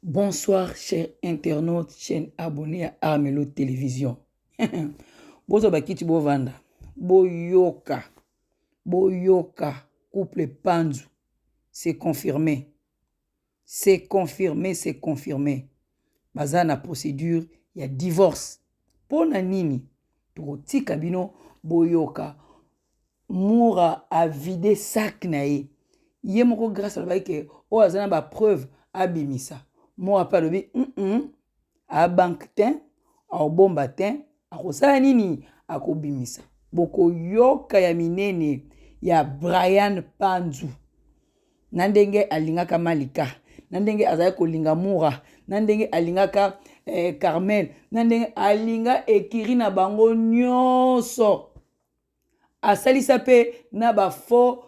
Bonsoir, chers internautes, chers abonnés à Armelo Télévision. Bozo bakiti bovanda. Boyoka. Couple Panzu. C'est confirmé. C'est confirmé. Bazana procédure, il y a divorce. Pona nini. Toti kabino boyoka. Moura a vidé sac nae. Yemoko grâce à la que o azana ba preuve abimisa. Moi pas le a banque ten a bomba ten a kosala nini a kobimisa boko yoka ya minene ya Brian Panzu nandenge alingaka Malika nandenge azali kolinga Moura nandenge alingaka Carmel nandenge alinga ekiri na bango nyonso asalisa pe na ba faux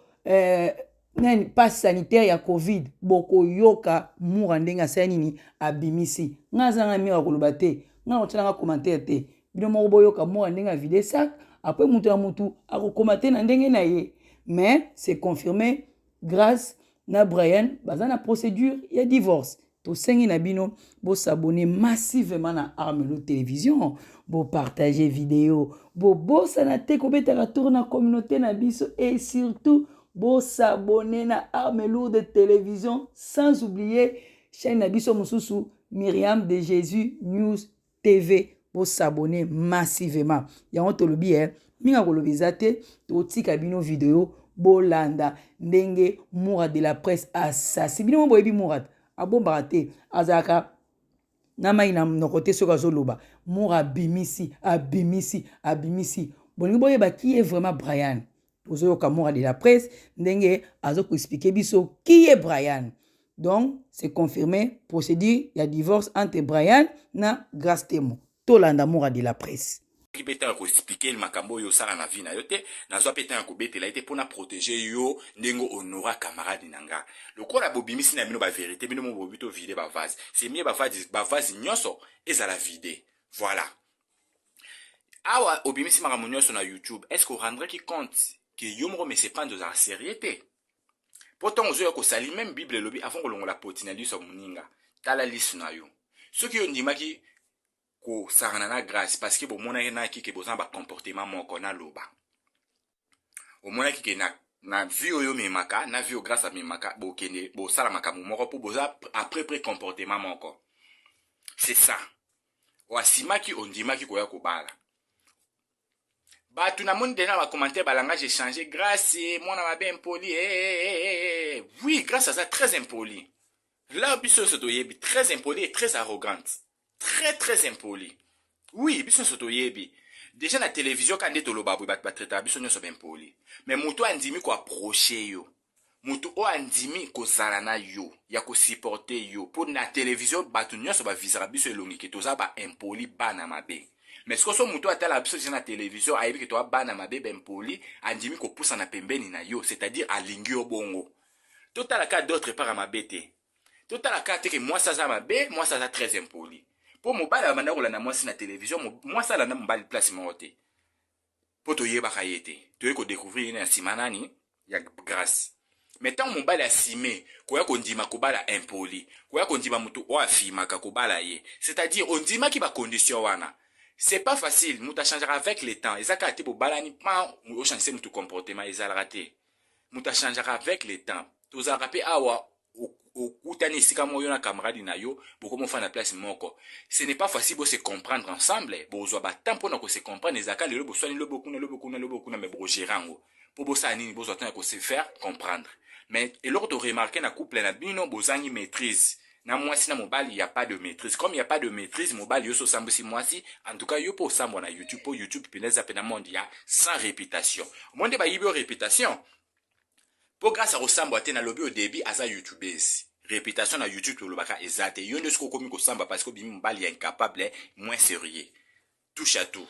passe sanitaire ya Covid boko yoka Moura ndenga sanini abimisi ngazanga mira koloba te nga otanga commentaire te bino moko boyoka Moura ndenga vide sac après mutu na mutu akokomate na ndenge na ye mais c'est confirmé grâce na Brian bazana procédure ya divorce to sengi na bino bo s'abonner massivement na Armelo Télévision bo partager vidéo bo sana te ko betaka tour na communauté na biso et surtout bo s'abonner na Armelo de Télévision sans oublier chaîne Nabiso Mususu Myriam de Jésus News TV bo s'abonner massivement ya on tolobi minga kolobizate to tika bino vidéo bo landa ndenge Moura de la presse assassin bino mo boyebi Moura abomba te azaka na mai na nokote soka zoloba Moura abimisi bolingi boyeba qui est vraiment Brian ozoyoka Moura de la presse ndenge azoko expliquer biso qui est Brian. Donc c'est confirmé procédure il y a divorce entre Brian na Grace Temo tolanda Moura de la presse qui peut expliquer le makambo yo sala na vie na yo te nazwa pe tan ko betela ite pona protéger yo ndengo honora camarade nanga lokola bobimisi na bino ba vérité bino mo bobito vide ba vase c'est mieux ba vase nyonso ezala vide voilà awa obimisi makambo nyonso na YouTube est-ce qu'on rendrait qui compte que yo mo mais c'est pas de la sérieuté pourtant ozo ko sali même Bible lobi avant ko longola potina liso muninga tala lisu na yo ce qui yo ndimaki ko sarana na grâce parce que bon mona na ki ke bozan ba comportement moko na loba o mona ki ke na vie oyo memaka na vie grâce à memaka bo kene bo sala makamu moko po boza après comportement moko c'est ça o asima ki ondima ki ko ya ko bala ba tu na monde na ba commentaire ba langage changer grâce mona ma bien impoli oui grâce à ça très impoli là biso soto yebi très impoli et très arrogante très impoli. Oui, biso soto yebi. Déjà na télévision quand ndé toloba bo bat traiter biso nyoso ben poli. Mais mutu andimi ko approcher yo. Mutu o andimi ko zala na yo, ya ko supporter yo. Pour na télévision batu nyoso ba visera biso elongi ke toza ba impoli bana mabe. Mais ce que so mutu atala biso na télévision ayebi ke to bana mabe ben poli, andimi ko poussa na pembeni na yo, c'est-à-dire alingi yo bongo. Total ka d'autres par mabete. Total ka te que moi ça za mabe, moi ça za très impoli. Pour mobile abanda ko landa mwasi na télévision moi ça landa mobile place moté pour to yeba kayete to yeko découvrir na simanani ya grâce mais tant mobile asimé ko ya kondima ko bala impoli ko ya kondima mutu o afima ka ko bala ye c'est-à-dire on dima ki ba condition wana c'est pas facile muta changera avec le temps ezaka te bo bala ni pas o changer mutu comportement ezala raté muta changera avec le temps to za rapé awa Outani sika moyo na camarade na yo beaucoup mon fan na place moko ce n'est pas facile de se comprendre ensemble bozo ba tempo na ko se comprendre ezaka le bo swani le beaucoup na mais bo gerango pour bossa nini bozo tana ko se faire comprendre mais et lors de remarquer na couple na bino bozangi maîtrise na mwasi na mobali y a pas de maîtrise comme il y a pas de maîtrise mobali yo so sambusi mwasi en tout cas yo po sambo na YouTube po YouTube peneza pena monde ya sans réputation monde ba yibo réputation pour grâce à Rosambo na lobby au début aza YouTubers réputation na YouTube to lobaka ezate yo nde sko komi ko samba parce que bimi mbali incapable moins sérieux touche à tout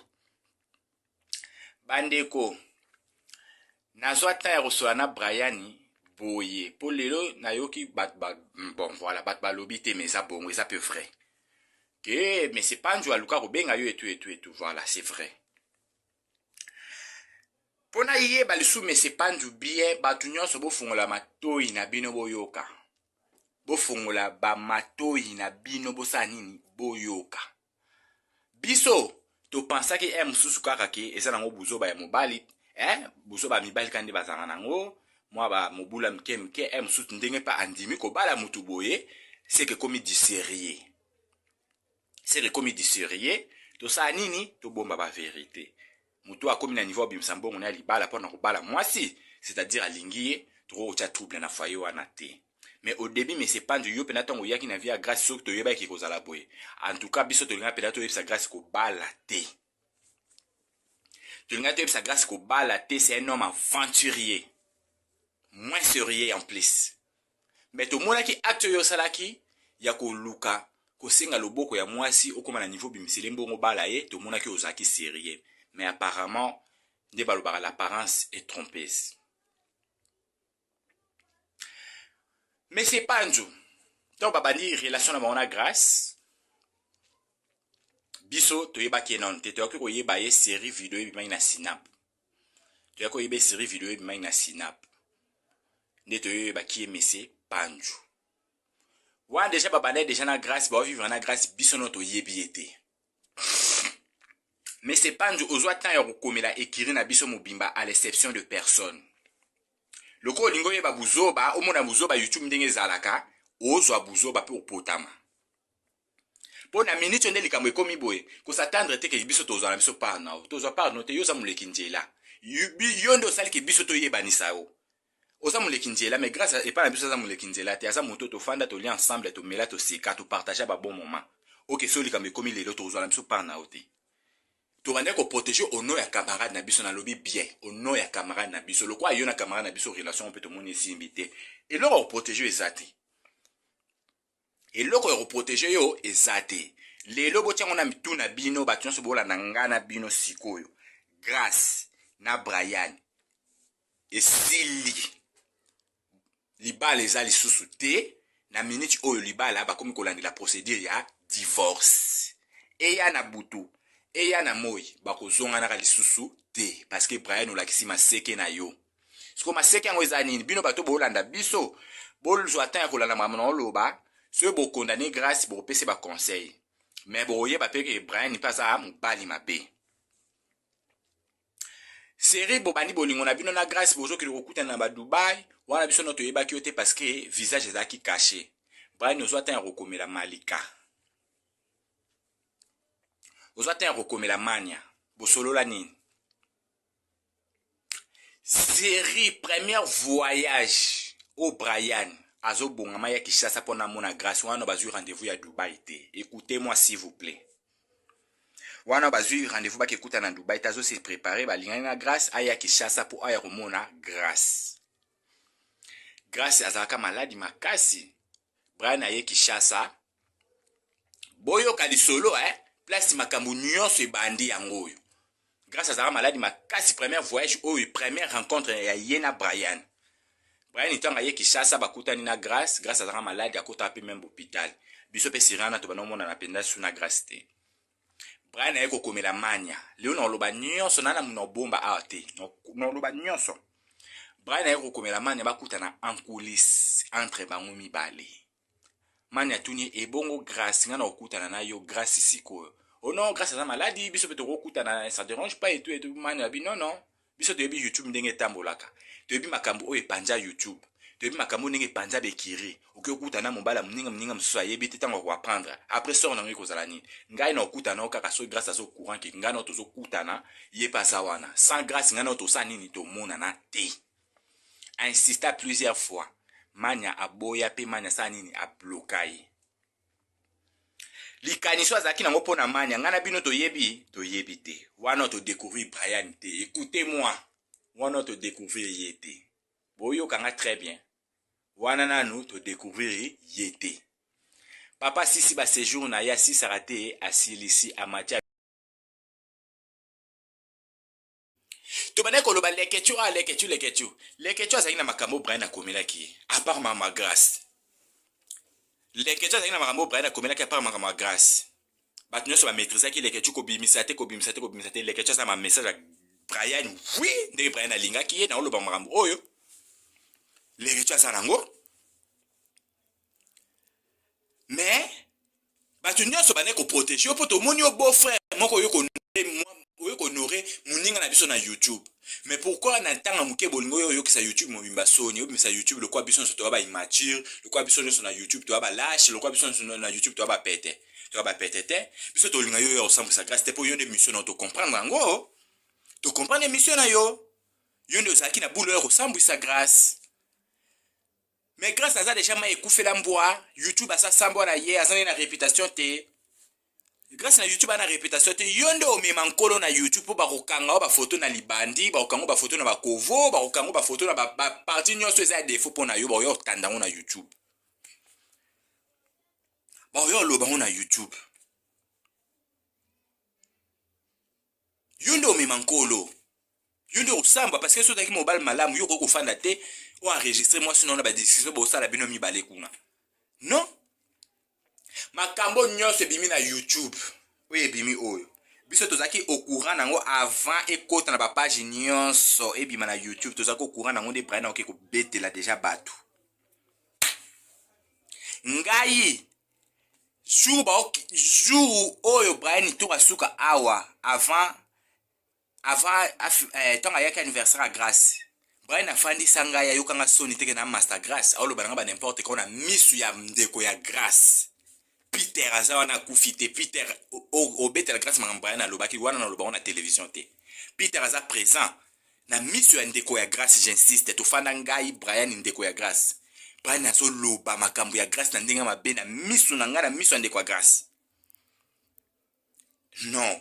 bandeko nazwa ta ya reçoit na Brian boye pour lelo na yoki bon voilà bat lobby te mais ça bon ça peu vrai que mais c'est pas njo aluka ko benga yo et tout voilà c'est vrai. Pona yé balisu mais c'est pas du bien batu nyonso bo fungola matoi na bino boyoka bofongola ba matoi na bino bosa nini boyoka. Biso to pensa ke mususu kaka ke eza nango buzoba ya mobali, buzoba mibali kandi bazanga nango, moi ba mobula mke mususu ndenge pa andimi ko bala mutu boye, c'est que comme du sérieux. C'est que comme du sérieux, to sa nini to bomba ba vérité. Mutu akomi na niveau bimsambo ngona libala pona ko bala mwasi, c'est-à-dire alingiye trop cha trouble na foyer wana te. Mais au début, mais c'est pas du yo penaton yaki na via grâce sok to yeba ki kozala boye. En tout cas, biso to linga penato yeba sa grâce ko bala te. To linga to yeba sa grâce ko bala te, c'est un homme aventurier. Moins sérieux en plus. Mais to mona ki acte yo salaki ya ko luka ko senga loboko ya mwasi okoma na niveau bimisele mbongo bala ye, to mona ki ozaki sérieux. Mais apparemment, nde balobaka l'apparence est trompeuse. Mais c'est pas un jour. Donc, babani relation na baona grâce. Biso, to yeba ki non. Te toyako ko yeba ye série vidéo bima na Sinap. Toyako yeba série vidéo bima na Sinap. Ne to yeba ki mese panju. Wan déjà babane déjà na grâce, ba vivre na grâce biso no to yebi ete. Mais c'est panju ozwa tan ya kokomela ekiri na biso mobimba à l'exception de personne. Loko lingo yeba buzoba, omona buzoba YouTube ndenge zalaka, ozwa buzoba pe opotama. Po na minute nde likambo ekomi boye, ko s'attendre te ke biso tozwa na biso parna, tozwa parna te yoza muleki njela. Yondo sali ke biso to yebanisa yo. Oza muleki njela, mais grâce et pas na biso za muleki njela te, aza moto to fanda to li ensemble to mela to seka to partager ba bon moment. OK, so likambo ekomi lelo tozwa na biso parna te. To vande ko protéger au nom ya camarade na biso na lobby bien, au nom ya camarade na biso. Le quoi yo na camarade na biso relation peut to moni simbité. Et là on protéger ezate. Et là ko protéger yo ezate. Lelo bo tiango na mitu na bino ba tionso bola na ngana bino sikoyo. Grâce na Brian. Et sili libala ezali susu te na minute oyo libala ba komi kolandi la procédure ya divorce. Et ya na butu et ya na moi bakozonga na lisusu te parce que Brian olakisi maseke na yo. Siko maseke yango eza nini bino bato bolanda biso bolzwa tan ya kolanda makambo na oloba so bo condamner grâce bo pese ba conseil. Mais bo yeba pe que Brian ni pas a mobali mabe. Série bobani bolingo na bino na grâce bozo ki lokuta na ba Dubai wana biso no to yeba ki ote parce que visage ezaki caché. Brian ozwa tan ya kokomela Malika. Ozwa tan ya kokomela Mania. Bosolola nini? Série premier voyage au Brian. Azo bongama ya Kishasa pona mona grâce wana bazui rendez-vous ya Dubai te. Écoutez-moi s'il vous plaît. Wana bazui rendez-vous ba kekuta na Dubai tazo se préparer ba lingana na grâce aya Kishasa po aya komona grâce. Grâce azalaka maladi makasi. Brian aye Kishasa. Boyo kalisolo place makambo nyonso ebandi yango. Grâce azalaka maladi makasi premier voyage oyo première rencontre ya yena Brian. Brian itanga ye Kishasa bakutani na grâce azalaka maladi akota pe même hôpital. Biso pe sirana to banomona na penda suna grâce te. Brian aye kokomela Mania. Leo na loba nyonso nana muna bomba ate. No loba nyonso. Brian aye kokomela Mania bakutana en coulisses entre bango mibale. Mania tuni ebongo grâce ngana okutana na yo grâce sikoyo. Oh non, grâce à la maladie, biso peut okutana ça dérange pas et tout Mania bi non. Biso to yebi YouTube ndenge tambolaka. To yebi makambo o epanja YouTube. To yebi makambo ndenge epanja bekiri. Oke okutana mobala mninga msusu ayebi te tango ko apprendre. Après ça on a kozala nini. Ngai na okutana okaka so grâce à so courant ki ngana to okutana ye pasa wana. Sans grâce ngana to sa nini to mona na te. Insista plusieurs fois. Mania aboya pe Mania sa nini a bloqué. Likaniso azaki nango pona Mania ngana bino to yebi te. Wana to découvrir Brian te. Écoutez-moi. Wana to découvrir yete. Boyo kanga très bien. Wana nanu to découvrir yete. Papa sisi ba séjour na ya si sarate asilisi amatia. To bane ko loba leketu. Leketu azaki na makambo Brian akomela ki. À part mama grâce. Les questions na makambo Brian akomela ki à part mama grâce. Batunyo so ba maîtriser ki les questions ko bimisate les questions ça ma message à Brian oui ndenge Brian alinga ki na oloba makambo oyo. Les questions ça nango. mais bato nyonso bane koprotege yo mpo tomoni yo beau-frère moko oyo kohonoré moninga na biso na YouTube. Mais pourquoi na ntanga moke bolingo oyo oyokisa YouTube mobimba soni obimisa YouTube lokwa biso nyonso toya immature, lokwa biso nyonso na YouTube toya lâche, lokwa biso nyonso na YouTube toya pete. Toya pete te biso tolinga yo osambwisa grâce te mpo yo nde mission na to comprendre yango. To comprendre mission na yo. Yo nde ozalaki na boulot ya kosambwisa grâce. Mais grâce à ça déjà ma ekufela mbwa, YouTube asa sambwa na ye azana na réputation te. Grâce à YouTube ana réputation te yonde o mema nkolo na YouTube po bakokanga ba photo na libandi, bakokanga ba photo na bakovo, bakokanga ba photo na ba parti nyonso eza défaut pona yo ba yo tanda na YouTube. Ba yo loba na YouTube. Yonde o mema nkolo. Yonde o samba parce que so taki mobile malamu yo ko fanda te o enregistrer moi sinon na ba discussion bo sala bino mi balé kuna. Non? Makambo nyonso ebimi na YouTube. Oyo ebimi oyo. Biso tozaki au courant nango avant ekota na ba page nyonso ebima na YouTube tozaki au courant nango de Brian oke ko betela déjà batu. Ngai jour oyo Brian to asuka awa avant tant ayaki anniversaire à grâce. Brian afandi sanga ya yokanga soni teke na master grâce. Alo bananga ba n'importe quoi na misu ya ndeko ya grâce. Peter azawana kufite Peter obete la grâce mangamba Brian alobaki wana na loba na télévision te. Peter aza présent na misu ya ndeko ya grâce, j'insiste to fanda ngai Brian ndeko ya grâce. Brian azo loba makambo ya grâce na ndinga mabe na misu na ngana misu ya ndeko ya grâce. Non.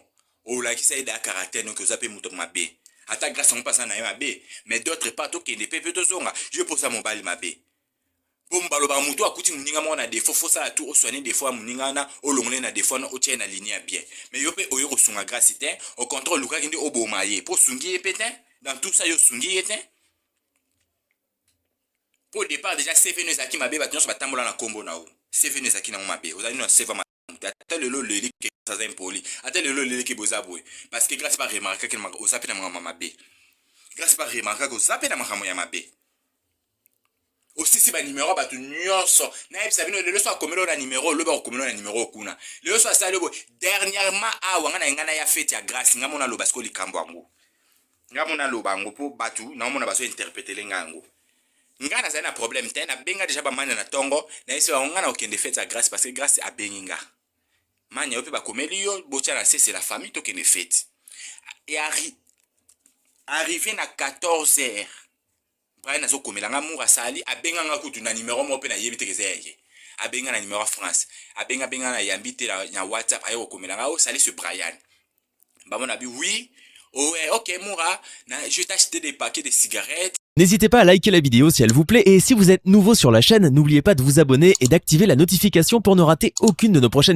O la ki sa ida caractère non que vous appelez muto mabe. Ata grâce on passe na mabe, mais d'autres pas to ke ne pepe to zonga. Je pose ça mon bali mabe. Bomba lo ba muto akuti muninga mo na défaut faut ça tout soigner des fois muninga na o longole na défaut na o tient na ligne bien. Mais yo pe o yo sunga grâce te, au contrôle luka kindi o bomaye. Pour sungi pétin, dans tout ça yo sungi éteint. Pour départ déjà c'est venu zaki mabe ba tonso ba tambola na kombo na o. C'est venu zaki na mabe. Ozali no save ma ata lelo leli ke ça impoli ata lelo leli ke bozabwe parce que grâce pas remarquer que ozape na mama be grâce pas remarquer que ozape na mama ya mabe aussi si ba numéro ba tu nyonso na ebisa bino lelo so akomelo na numéro lo ba komelo na numéro kuna lelo so asale bo dernièrement awa ngana ya fête ya grâce ngamona lo basko likambo yango ngamona lo bango po batu na mona baso interpréter lengango ngana za na problème te na benga déjà ba mane na tongo na esi ba ngana okende fête ya grâce parce que grâce a benginga manya ope ba komeli yo botia c'est la famille to kene fête et arrivé na 14h Brian azo komela nga mura sali abenga nga kutu na numéro mo pe na yebite kezeye abenga na numéro France abenga na yambite na WhatsApp ayo komela nga o sali ce Brian ba mona bi oui OK mura je t'ai acheté des paquets de cigarettes. N'hésitez pas à liker la vidéo si elle vous plaît et si vous êtes nouveau sur la chaîne, n'oubliez pas de vous abonner et d'activer la notification pour ne rater aucune de nos prochaines